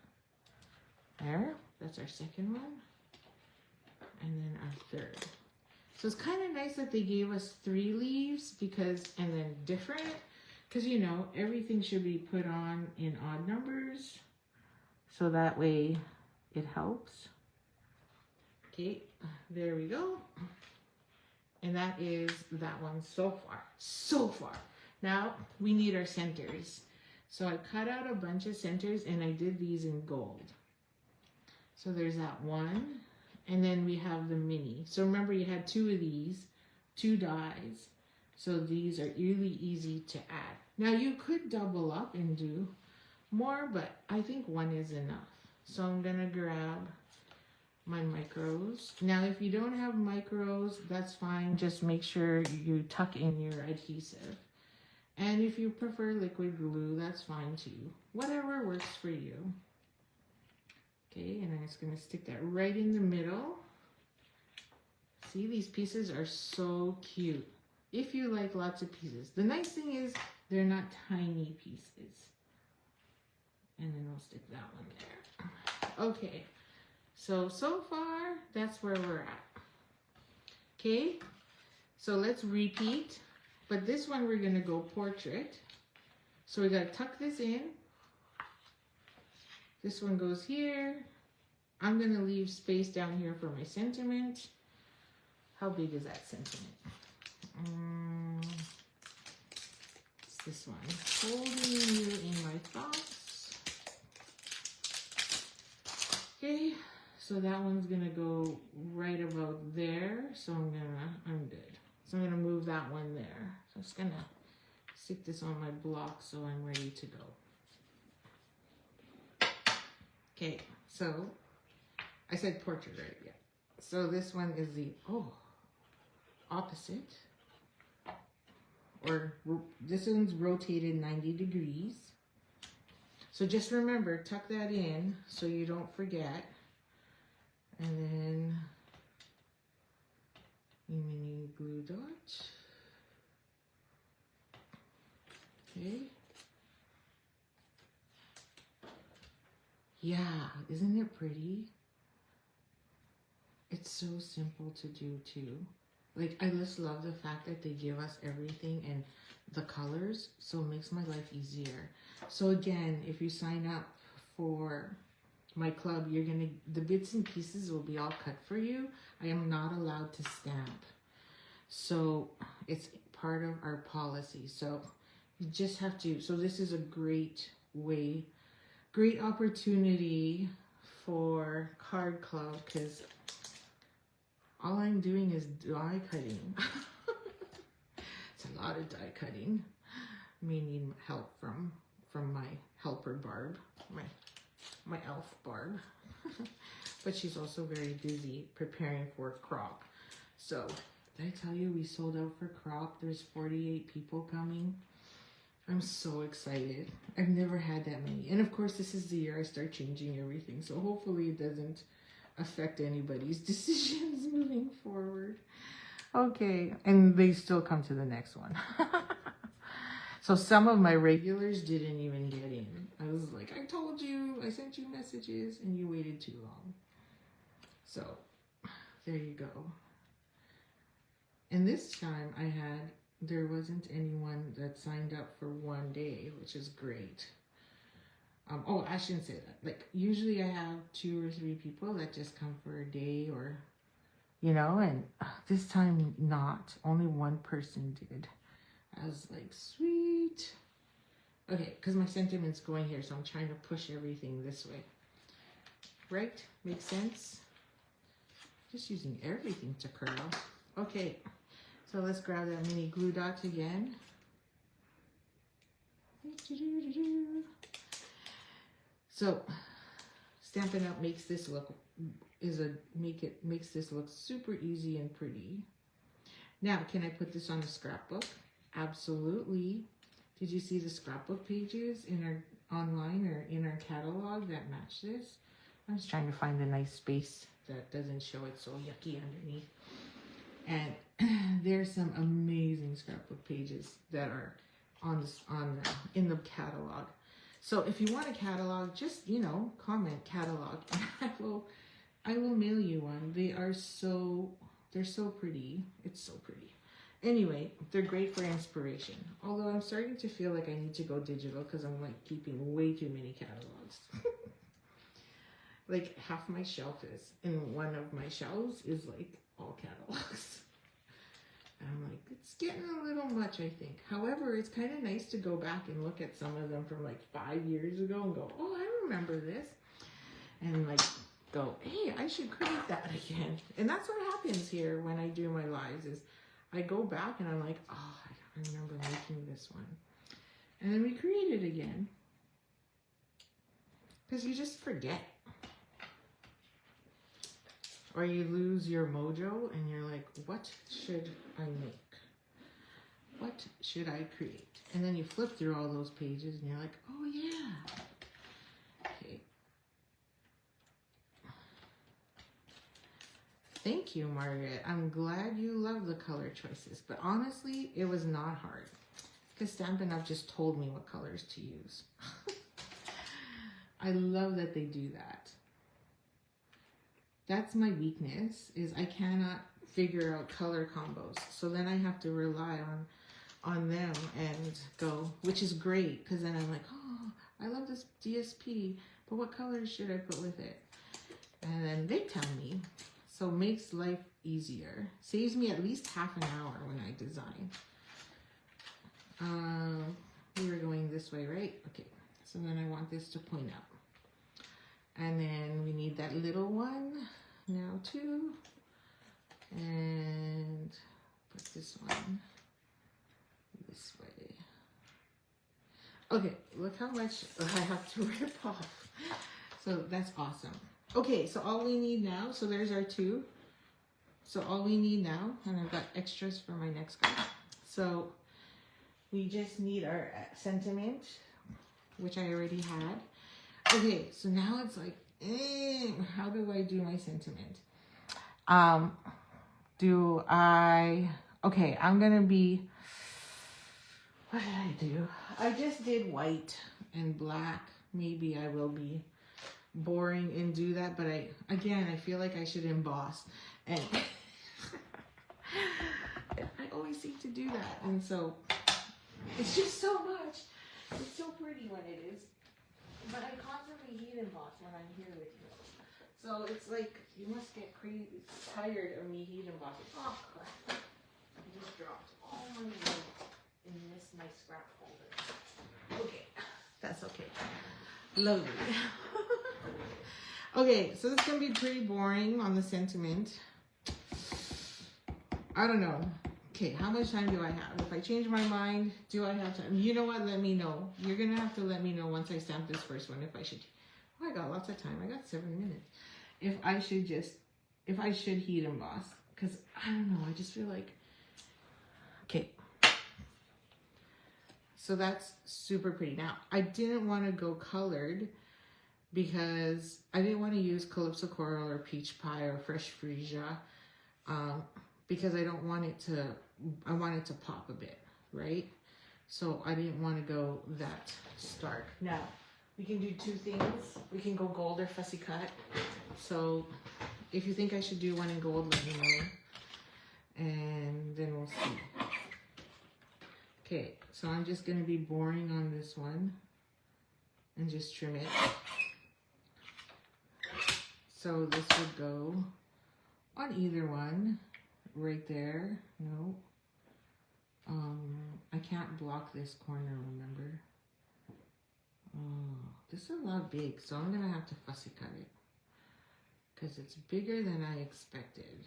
There. That's our second one. And then our third. So it's kind of nice that they gave us 3 leaves because, and then different, because you know, everything should be put on in odd numbers. So that way it helps. Okay, there we go. And that is that one so far. So far. Now we need our centers. So I cut out a bunch of centers and I did these in gold. So there's that one. And then we have the mini. So remember you had 2 of these, 2 dies. So these are really easy to add. Now you could double up and do more, but I think 1 is enough. So I'm gonna grab my micros. Now if you don't have micros, that's fine. Just make sure you tuck in your adhesive. And if you prefer liquid glue, that's fine too. Whatever works for you. Okay, and I'm just gonna stick that right in the middle. See, these pieces are so cute. If you like lots of pieces. The nice thing is they're not tiny pieces. And then I'll stick that one there. Okay, so far, that's where we're at. Okay, so let's repeat. But this one, we're gonna go portrait. So we gotta tuck this in. This one goes here. I'm gonna leave space down here for my sentiment. How big is that sentiment? It's this one. Holding you in my thoughts. Okay, so that one's gonna go right about there. So I'm good. So I'm gonna move that one there. So I'm just gonna stick this on my block so I'm ready to go. Okay, so I said portrait, right? Yeah. So this one is the opposite. Or this one's rotated 90 degrees. So just remember, tuck that in so you don't forget. And then mini glue dot. Okay. Yeah, isn't it pretty? It's so simple to do too. Like, I just love the fact that they give us everything and the colors, so it makes my life easier. So again, if you sign up for my club, the bits and pieces will be all cut for you. I am not allowed to stamp. So it's part of our policy. So you just have to, so this is a great opportunity for card club, because all I'm doing is die cutting. It's a lot of die cutting. May need help from my helper Barb, my elf Barb. But she's also very busy preparing for crop. So did I tell you we sold out for crop? There's 48 people coming. I'm so excited. I've never had that many. And of course, this is the year I start changing everything. So hopefully it doesn't affect anybody's decisions moving forward. Okay, and they still come to the next one. So some of my regulars didn't even get in. I was like, I told you, I sent you messages, and you waited too long. So there you go. And this time there wasn't anyone that signed up for one day, which is great. Oh, I shouldn't say that. Like, usually I have 2 or 3 people that just come for a day or, and this time not. Only one person did. I was like, sweet. Okay, because my sentiment's going here, so I'm trying to push everything this way. Right? Makes sense? Just using everything to curl. Okay, so let's grab that mini glue dot again. So Stampin' Up makes this look makes this look super easy and pretty. Now, can I put this on a scrapbook? Absolutely. Did you see the scrapbook pages in our online or in our catalog that match this? I'm just trying to find a nice space that doesn't show it so yucky underneath. And there's some amazing scrapbook pages that are in the catalog. So if you want a catalog, just, comment catalog, and I will mail you one. They're so pretty. It's so pretty. Anyway, they're great for inspiration. Although I'm starting to feel like I need to go digital because I'm like keeping way too many catalogs. Like half my shelf is, and one of my shelves is like all catalogs. And I'm like, it's getting a little much, I think. However, it's kind of nice to go back and look at some of them from like 5 years ago and go, oh, I remember this. And like go, hey, I should create that again. And that's what happens here when I do my lives is I go back and I'm like, oh, I remember making this one. And then we create it again. Because you just forget. Or you lose your mojo and you're like, what should I make? what should I create? And then you flip through all those pages and you're like, oh yeah. Okay. Thank you, Margaret. I'm glad you love the color choices, but honestly, it was not hard because Stampin' Up! Just told me what colors to use. I love that they do that. That's my weakness, is I cannot figure out color combos. So then I have to rely on them and go, which is great, because then I'm like, oh, I love this DSP, but what colors should I put with it? And then they tell me. So it makes life easier. Saves me at least half an hour when I design. We were going this way, right? Okay, so then I want this to point out. And then we need that little one now too. And put this one this way. Okay, look how much I have to rip off. So that's awesome. Okay, so all we need now, so there's our two. So all we need now, and I've got extras for my next guy. So we just need our sentiment, which I already had. Okay, so now it's like, how do I do my sentiment? Okay, I'm gonna be, what did I do? I just did white and black. Maybe I will be boring and do that, but I feel like I should emboss, and I always seem to do that, and so it's just so much. It's so pretty when it is, but I constantly heat emboss when I'm here with you, so it's like you must get crazy tired of me heat embossing. Oh crap, I just dropped all my notes in my scrap folder. Okay, that's okay. Lovely. Okay, so this is gonna be pretty boring on the sentiment. I don't know. Okay, how much time do I have? If I change my mind, do I have time? You know what? Let me know. You're gonna have to let me know once I stamp this first one if I should. Oh, I got lots of time. I got 7 minutes. If I should heat emboss, because I don't know. I just feel like. Okay. So that's super pretty. Now, I didn't want to go colored because I didn't want to use Calypso Coral or Peach Pie or Fresh Freesia because I don't want it to, I want it to pop a bit, right? So I didn't want to go that stark. Now, we can do two things. We can go gold or fussy cut. So if you think I should do one in gold, let me know. And then we'll see. Okay, so I'm just going to be boring on this one and just trim it. So this would go on either one, right there. No. I can't block this corner, remember? Oh, this is a lot big, so I'm going to have to fussy cut it because it's bigger than I expected.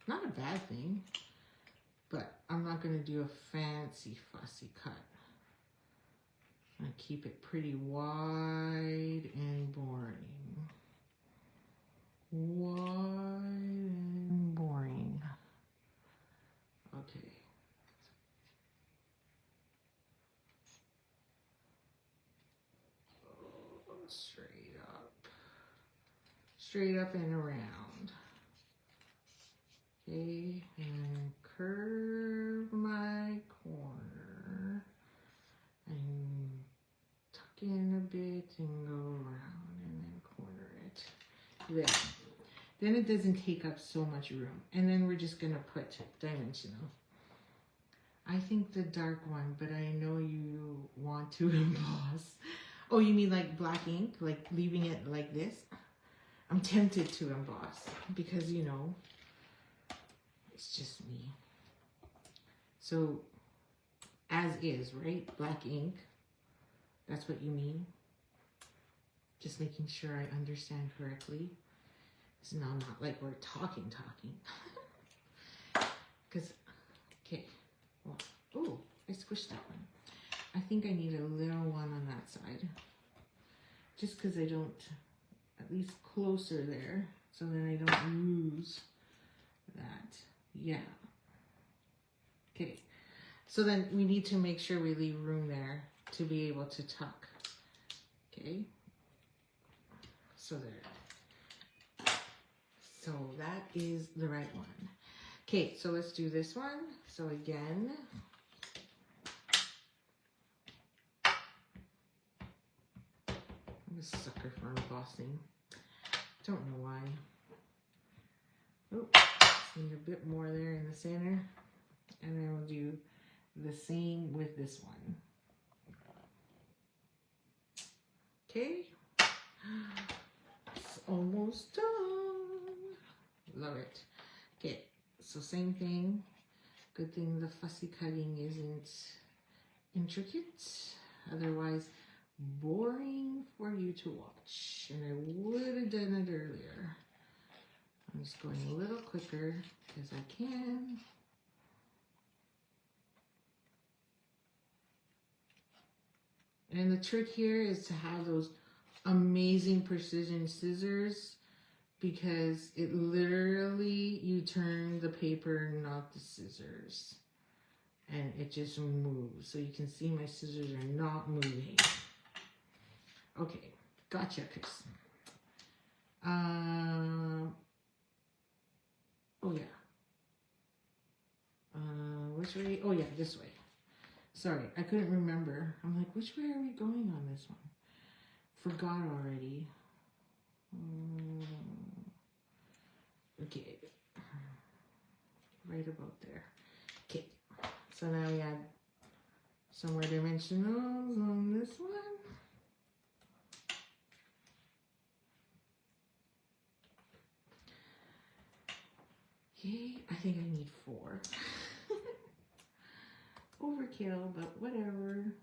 Not a bad thing. But I'm not going to do a fancy fussy cut. I'm going to keep it pretty wide and boring. Wide and boring. Okay. Oh, straight up. Straight up and around. Okay, and curve my corner and tuck in a bit and go around and then corner it. There. Then it doesn't take up so much room. And then we're just gonna put dimensional. I think the dark one, but I know you want to emboss. Oh, you mean like black ink? Like leaving it like this? I'm tempted to emboss because, you know, it's just me. So, as is, right? Black ink. That's what you mean? Just making sure I understand correctly. It's not like we're talking. Because, okay. Well, oh, I squished that one. I think I need a little one on that side. Just because I don't, at least closer there, so then I don't lose that. Yeah. Okay. So then we need to make sure we leave room there to be able to tuck. Okay. So there. So that is the right one. Okay, so let's do this one. So again, I'm a sucker for embossing. Don't know why. Oh, need a bit more there in the center. And then we'll do the same with this one. Okay. It's almost done. Love it. Okay, so same thing. Good thing the fussy cutting isn't intricate. Otherwise, boring for you to watch. And I would have done it earlier. I'm just going a little quicker because I can. And the trick here is to have those amazing precision scissors, because it literally, you turn the paper, not the scissors. And it just moves. So you can see my scissors are not moving. Okay, gotcha, Chris. Oh yeah. Which way? Oh yeah, this way. Sorry, I couldn't remember. I'm like, which way are we going on this one? Forgot already. Okay. Right about there. Okay. So now we add some more dimensionals on this one. Okay, I think I need 4. Overkill, but whatever.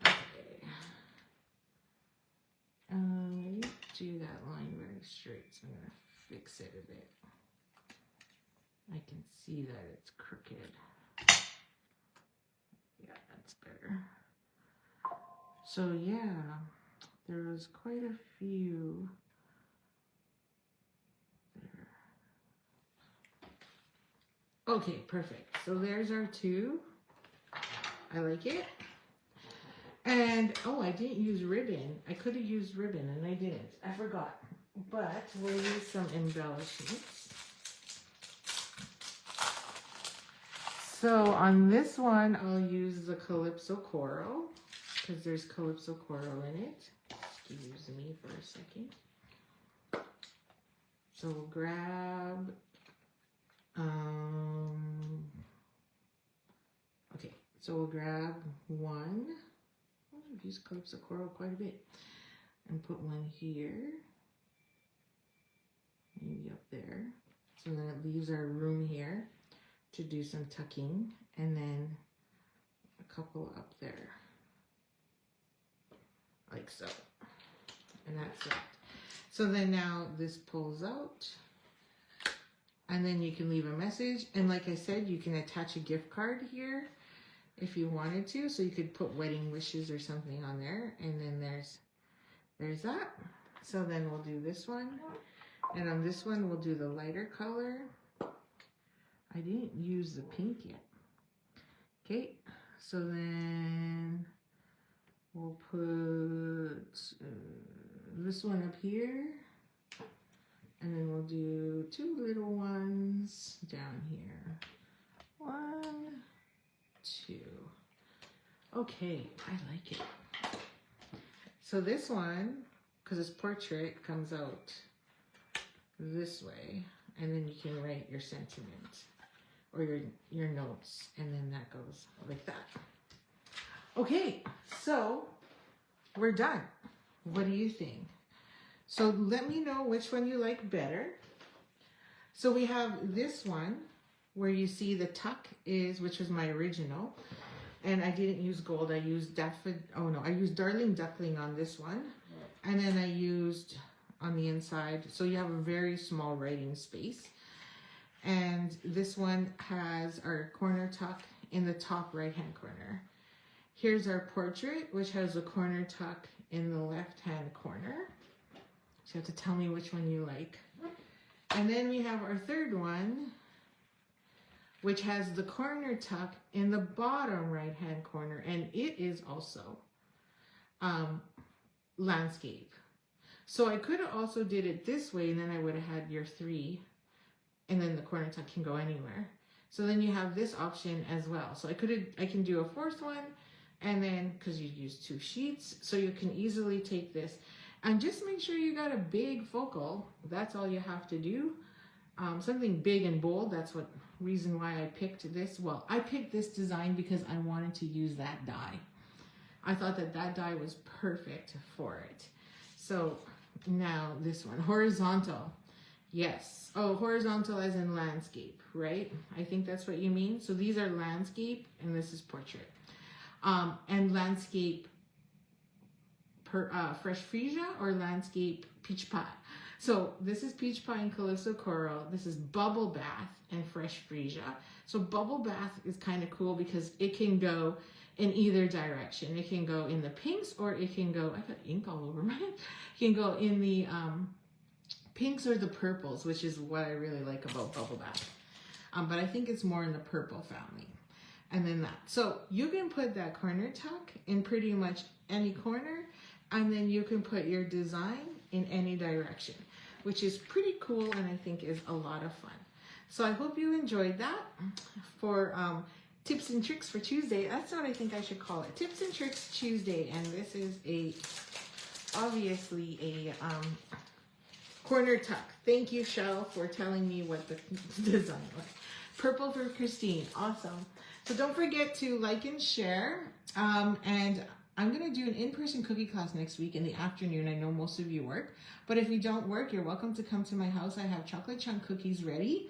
Okay. Do that line very straight, so I'm gonna fix it a bit. I can see that it's crooked. Yeah, that's better. So yeah, there was quite a few there. Okay, perfect. So there's our 2. I like it. And, oh, I didn't use ribbon. I could have used ribbon, and I didn't. I forgot. But we'll use some embellishments. So on this one, I'll use the Calypso Coral, because there's Calypso Coral in it. Excuse me for a second. So we'll grab, okay, so we'll grab 1. I've used Calypso Coral quite a bit. And put 1 here. Maybe up there. So then it leaves our room here to do some tucking. And then a couple up there. Like so. And that's it. So then now this pulls out. And then you can leave a message. And like I said, you can attach a gift card here if you wanted to, so you could put wedding wishes or something on there. And then there's that. So then we'll do this one, and on this one we'll do the lighter color. I didn't use the pink yet. Okay, so then we'll put this one up here, and then we'll do 2 little ones down here. 1, 2. Okay, I like it. So this one, because it's portrait, comes out this way, and then you can write your sentiment or your notes, and then that goes like that. Okay, so we're done. What do you think? So let me know which one you like better. So we have this one where you see the tuck is, which was my original, and I didn't use gold. I used I used Darling Duckling on this one, and then I used on the inside, so you have a very small writing space. And this one has our corner tuck in the top right hand corner. Here's our portrait, which has a corner tuck in the left hand corner. So you have to tell me which one you like. And then we have our third one, which has the corner tuck in the bottom right hand corner, and it is also landscape. So I could have also did it this way, and then I would have had your 3, and then the corner tuck can go anywhere. So then you have this option as well. So I can do a 4th one, and then because you use 2 sheets, so you can easily take this and just make sure you got a big focal. That's all you have to do. Something big and bold. That's what reason why I picked this. Well, I picked this design because I wanted to use that die. I thought that that die was perfect for it. So now this one, horizontal. Yes. Oh, horizontal as in landscape, right? I think that's what you mean. So these are landscape and this is portrait. And landscape fresh freesia or landscape peach pie. So this is peach pie and calypso coral. This is bubble bath and fresh freesia. So bubble bath is kind of cool because it can go in either direction. It can go in the pinks or it can go, I got ink all over mine. It can go in the pinks or the purples, which is what I really like about bubble bath. But I think it's more in the purple family. And then that. So you can put that corner tuck in pretty much any corner, and then you can put your design in any direction, which is pretty cool and I think is a lot of fun. So I hope you enjoyed that for tips and tricks for Tuesday. That's what I think I should call it. Tips and tricks Tuesday. And this is obviously a corner tuck. Thank you, Shell, for telling me what the design was. Purple for Christine. Awesome. So don't forget to like and share. And I'm going to do an in-person cookie class next week in the afternoon. I know most of you work, but if you don't work, you're welcome to come to my house. I have chocolate chunk cookies ready,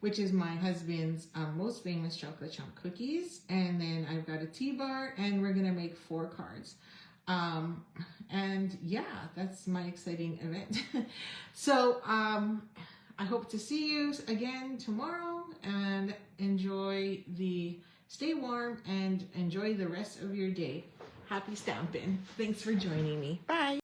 which is my husband's most famous chocolate chunk cookies. And then I've got a tea bar, and we're going to make 4 cards. And yeah, that's my exciting event. So I hope to see you again tomorrow, and stay warm and enjoy the rest of your day. Happy Stampin'. Thanks for joining me. Bye.